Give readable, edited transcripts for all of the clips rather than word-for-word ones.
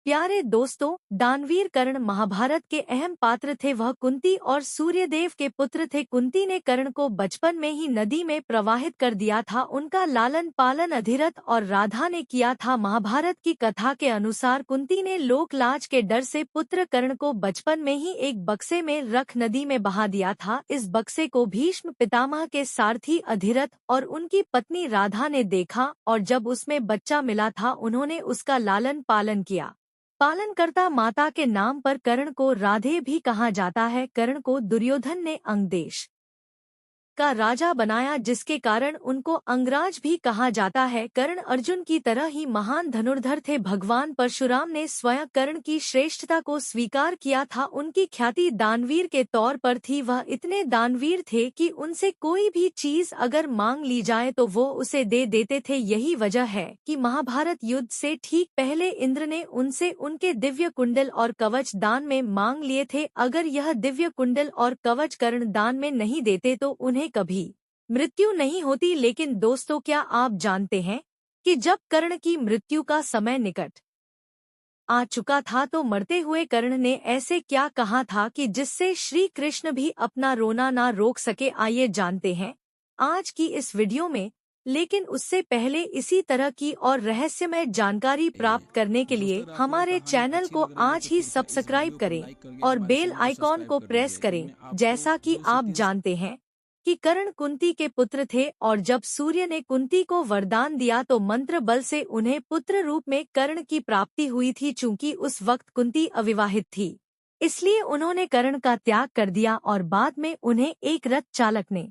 प्यारे दोस्तों, दानवीर कर्ण महाभारत के अहम पात्र थे। वह कुंती और सूर्यदेव के पुत्र थे। कुंती ने कर्ण को बचपन में ही नदी में प्रवाहित कर दिया था। उनका लालन पालन अधिरथ और राधा ने किया था। महाभारत की कथा के अनुसार कुंती ने लोक लाज के डर से पुत्र कर्ण को बचपन में ही एक बक्से में रख नदी में बहा दिया था। इस बक्से को भीष्म पितामह के सारथी अधिरथ और उनकी पत्नी राधा ने देखा और जब उसमें बच्चा मिला था उन्होंने उसका लालन पालन किया। पालनकर्ता माता के नाम पर कर्ण को राधे भी कहा जाता है। कर्ण को दुर्योधन ने अंग देश का राजा बनाया, जिसके कारण उनको अंगराज भी कहा जाता है। कर्ण अर्जुन की तरह ही महान धनुर्धर थे। भगवान परशुराम ने स्वयं कर्ण की श्रेष्ठता को स्वीकार किया था। उनकी ख्याति दानवीर के तौर पर थी। वह इतने दानवीर थे कि उनसे कोई भी चीज अगर मांग ली जाए तो वो उसे दे देते थे। यही वजह है कि महाभारत युद्ध से ठीक पहले इंद्र ने उनसे उनके दिव्य कुंडल और कवच दान में मांग लिए थे। अगर यह दिव्य कुंडल और कवच कर्ण दान में नहीं देते तो उन्हें कभी मृत्यु नहीं होती। लेकिन दोस्तों, क्या आप जानते हैं कि जब कर्ण की मृत्यु का समय निकट आ चुका था तो मरते हुए कर्ण ने ऐसे क्या कहा था कि जिससे श्री कृष्ण भी अपना रोना ना रोक सके। आइए जानते हैं आज की इस वीडियो में। लेकिन उससे पहले इसी तरह की और रहस्यमय जानकारी प्राप्त करने के लिए हमारे चैनल को आज ही सब्सक्राइब करें और बेल आइकॉन को प्रेस करें। जैसा कि आप जानते हैं कि कर्ण कुंती के पुत्र थे और जब सूर्य ने कुंती को वरदान दिया तो मंत्र बल से उन्हें पुत्र रूप में कर्ण की प्राप्ति हुई थी। चूंकि उस वक्त कुंती अविवाहित थी, इसलिए उन्होंने कर्ण का त्याग कर दिया और बाद में उन्हें एक रथ चालक ने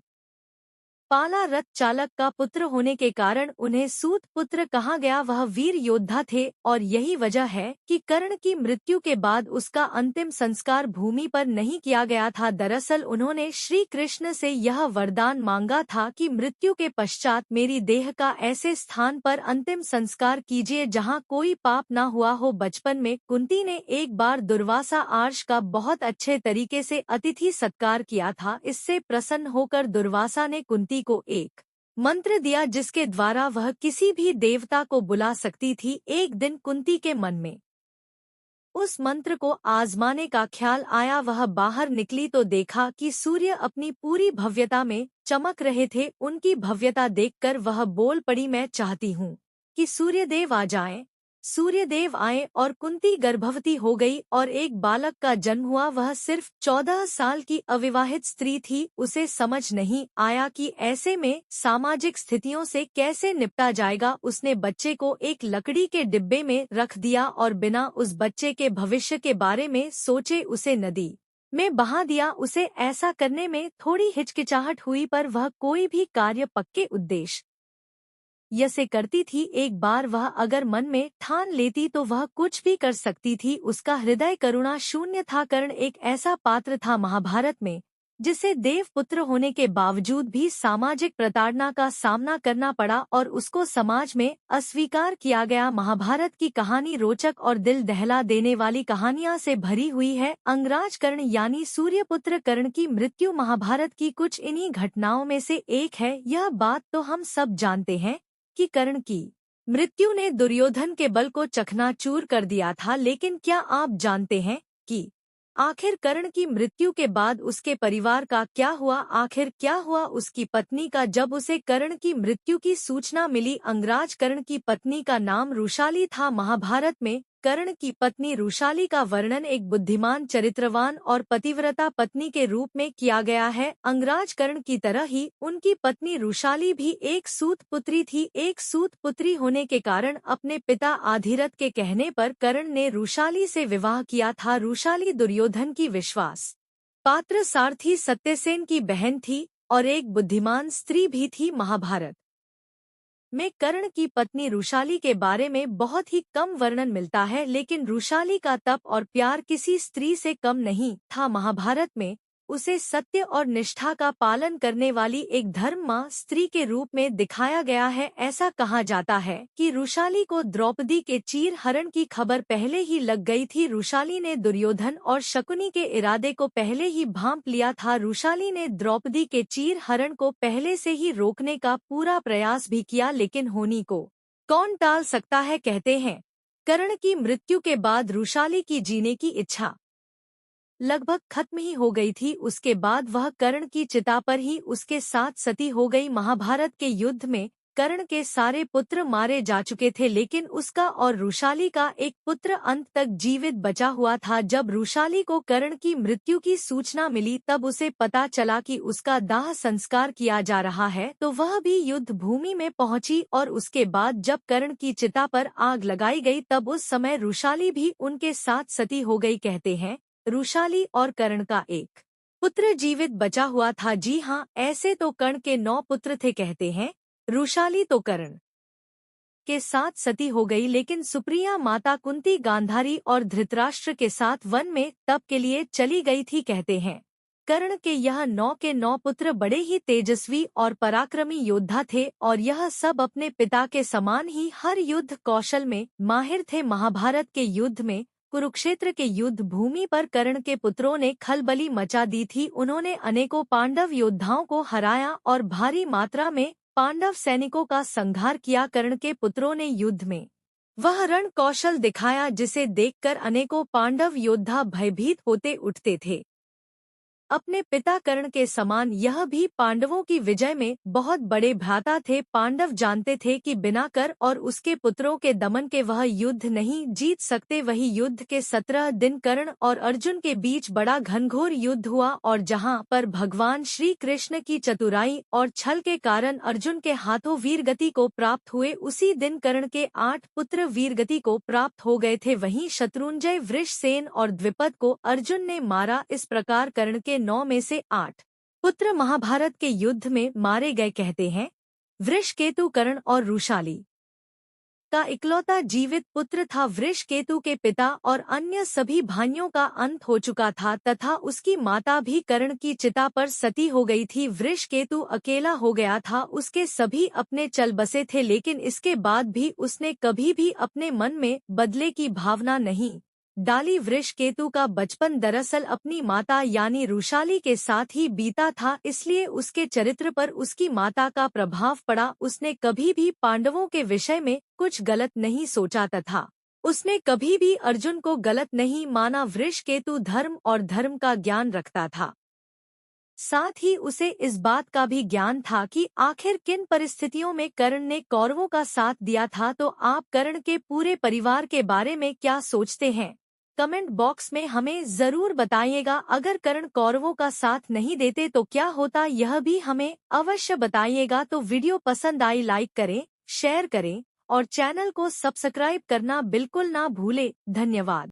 पाला। रथ चालक का पुत्र होने के कारण उन्हें सूत पुत्र कहा गया। वह वीर योद्धा थे और यही वजह है कि कर्ण की मृत्यु के बाद उसका अंतिम संस्कार भूमि पर नहीं किया गया था। दरअसल उन्होंने श्री कृष्ण से यह वरदान मांगा था कि मृत्यु के पश्चात मेरी देह का ऐसे स्थान पर अंतिम संस्कार कीजिए जहां कोई पाप न हुआ हो। बचपन में कुंती ने एक बार दुर्वासा आर्ष का बहुत अच्छे तरीके से अतिथि सत्कार किया था। इससे प्रसन्न होकर दुर्वासा ने कुंती को एक मंत्र दिया जिसके द्वारा वह किसी भी देवता को बुला सकती थी। एक दिन कुंती के मन में उस मंत्र को आजमाने का ख्याल आया। वह बाहर निकली तो देखा कि सूर्य अपनी पूरी भव्यता में चमक रहे थे। उनकी भव्यता देखकर वह बोल पड़ी, मैं चाहती हूँ कि सूर्यदेव आ जाएं। सूर्यदेव आए और कुंती गर्भवती हो गई और एक बालक का जन्म हुआ। वह सिर्फ 14 साल की अविवाहित स्त्री थी। उसे समझ नहीं आया कि ऐसे में सामाजिक स्थितियों से कैसे निपटा जाएगा। उसने बच्चे को एक लकड़ी के डिब्बे में रख दिया और बिना उस बच्चे के भविष्य के बारे में सोचे उसे नदी में बहा दिया। उसे ऐसा करने में थोड़ी हिचकिचाहट हुई पर वह कोई भी कार्य पक्के उद्देश्य से करती थी। एक बार वह अगर मन में ठान लेती तो वह कुछ भी कर सकती थी। उसका हृदय करुणा शून्य था। कर्ण एक ऐसा पात्र था महाभारत में जिसे देवपुत्र होने के बावजूद भी सामाजिक प्रताड़ना का सामना करना पड़ा और उसको समाज में अस्वीकार किया गया। महाभारत की कहानी रोचक और दिल दहला देने वाली कहानियां से भरी हुई है। अंगराज कर्ण यानी सूर्यपुत्र कर्ण की मृत्यु महाभारत की कुछ इन्हीं घटनाओं में से एक है। यह बात तो हम सब जानते हैं कि कर्ण की मृत्यु ने दुर्योधन के बल को चकनाचूर कर दिया था। लेकिन क्या आप जानते हैं कि आखिर कर्ण की मृत्यु के बाद उसके परिवार का क्या हुआ? आखिर क्या हुआ उसकी पत्नी का जब उसे कर्ण की मृत्यु की सूचना मिली? अंगराज कर्ण की पत्नी का नाम रुशाली था। महाभारत में कर्ण की पत्नी रुशाली का वर्णन एक बुद्धिमान, चरित्रवान और पतिव्रता पत्नी के रूप में किया गया है। अंगराज कर्ण की तरह ही उनकी पत्नी रुशाली भी एक सूत पुत्री थी। एक सूत पुत्री होने के कारण अपने पिता आधिरथ के कहने पर कर्ण ने रुशाली से विवाह किया था। रुशाली दुर्योधन की विश्वास पात्र सारथी सत्यसेन की बहन थी और एक बुद्धिमान स्त्री भी थी। महाभारत में कर्ण की पत्नी रुशाली के बारे में बहुत ही कम वर्णन मिलता है, लेकिन रुशाली का तप और प्यार किसी स्त्री से कम नहीं था। महाभारत में उसे सत्य और निष्ठा का पालन करने वाली एक धर्ममां स्त्री के रूप में दिखाया गया है। ऐसा कहा जाता है कि रुशाली को द्रौपदी के चीर हरण की खबर पहले ही लग गई थी। रुशाली ने दुर्योधन और शकुनी के इरादे को पहले ही भांप लिया था। रुशाली ने द्रौपदी के चीर हरण को पहले से ही रोकने का पूरा प्रयास भी किया, लेकिन होनी को कौन टाल सकता है। कहते हैं कर्ण की मृत्यु के बाद रुशाली की जीने की इच्छा लगभग खत्म ही हो गई थी। उसके बाद वह कर्ण की चिता पर ही उसके साथ सती हो गई। महाभारत के युद्ध में कर्ण के सारे पुत्र मारे जा चुके थे, लेकिन उसका और रुशाली का एक पुत्र अंत तक जीवित बचा हुआ था। जब रुशाली को कर्ण की मृत्यु की सूचना मिली, तब उसे पता चला कि उसका दाह संस्कार किया जा रहा है, तो वह भी युद्ध भूमि में पहुंची। और उसके बाद जब कर्ण की चिता पर आग लगाई गई, तब उस समय रुशाली भी उनके साथ सती हो गई। कहते हैं रुशाली और कर्ण का एक पुत्र जीवित बचा हुआ था। जी हाँ, ऐसे तो कर्ण के 9 पुत्र थे। कहते हैं रुशाली तो कर्ण के साथ सती हो गई, लेकिन सुप्रिया माता कुंती गांधारी और धृतराष्ट्र के साथ वन में तप के लिए चली गई थी। कहते हैं कर्ण के यह 9 के 9 पुत्र बड़े ही तेजस्वी और पराक्रमी योद्धा थे, और यह सब अपने पिता के समान ही हर युद्ध कौशल में माहिर थे। महाभारत के युद्ध में कुरुक्षेत्र के युद्ध भूमि पर कर्ण के पुत्रों ने खलबली मचा दी थी। उन्होंने अनेकों पांडव योद्धाओं को हराया और भारी मात्रा में पांडव सैनिकों का संहार किया। कर्ण के पुत्रों ने युद्ध में वह रण कौशल दिखाया जिसे देखकर अनेकों पांडव योद्धा भयभीत होते उठते थे। अपने पिता कर्ण के समान यह भी पांडवों की विजय में बहुत बड़े भ्राता थे। पांडव जानते थे कि बिना कर और उसके पुत्रों के दमन के वह युद्ध नहीं जीत सकते। वही युद्ध के 17 दिन कर्ण और अर्जुन के बीच बड़ा घनघोर युद्ध हुआ, और जहां पर भगवान श्री कृष्ण की चतुराई और छल के कारण अर्जुन के हाथों वीरगति को प्राप्त हुए, उसी दिन कर्ण के 8 पुत्र वीरगति को प्राप्त हो गए थे। वहीं शत्रुंजय, वृषसेन और द्विपद को अर्जुन ने मारा। इस प्रकार कर्ण के 9 में से 8 पुत्र महाभारत के युद्ध में मारे गए। कहते हैं वृषकेतु कर्ण और रुशाली का इकलौता जीवित पुत्र था। वृषकेतु के पिता और अन्य सभी भाइयों का अंत हो चुका था, तथा उसकी माता भी कर्ण की चिता पर सती हो गई थी। वृषकेतु अकेला हो गया था, उसके सभी अपने चल बसे थे, लेकिन इसके बाद भी उसने कभी भी अपने मन में बदले की भावना नहीं डाली। वृषकेतु का बचपन दरअसल अपनी माता यानी रुशाली के साथ ही बीता था, इसलिए उसके चरित्र पर उसकी माता का प्रभाव पड़ा। उसने कभी भी पांडवों के विषय में कुछ गलत नहीं सोचा, तथा उसने कभी भी अर्जुन को गलत नहीं माना। वृषकेतु धर्म और धर्म का ज्ञान रखता था, साथ ही उसे इस बात का भी ज्ञान था कि आखिर किन परिस्थितियों में कर्ण ने कौरवों का साथ दिया था। तो आप कर्ण के पूरे परिवार के बारे में क्या सोचते हैं? कमेंट बॉक्स में हमें जरूर बताइएगा। अगर कर्ण कौरवों का साथ नहीं देते तो क्या होता, यह भी हमें अवश्य बताइएगा। तो वीडियो पसंद आई लाइक करें, शेयर करें और चैनल को सब्सक्राइब करना बिल्कुल ना भूले। धन्यवाद।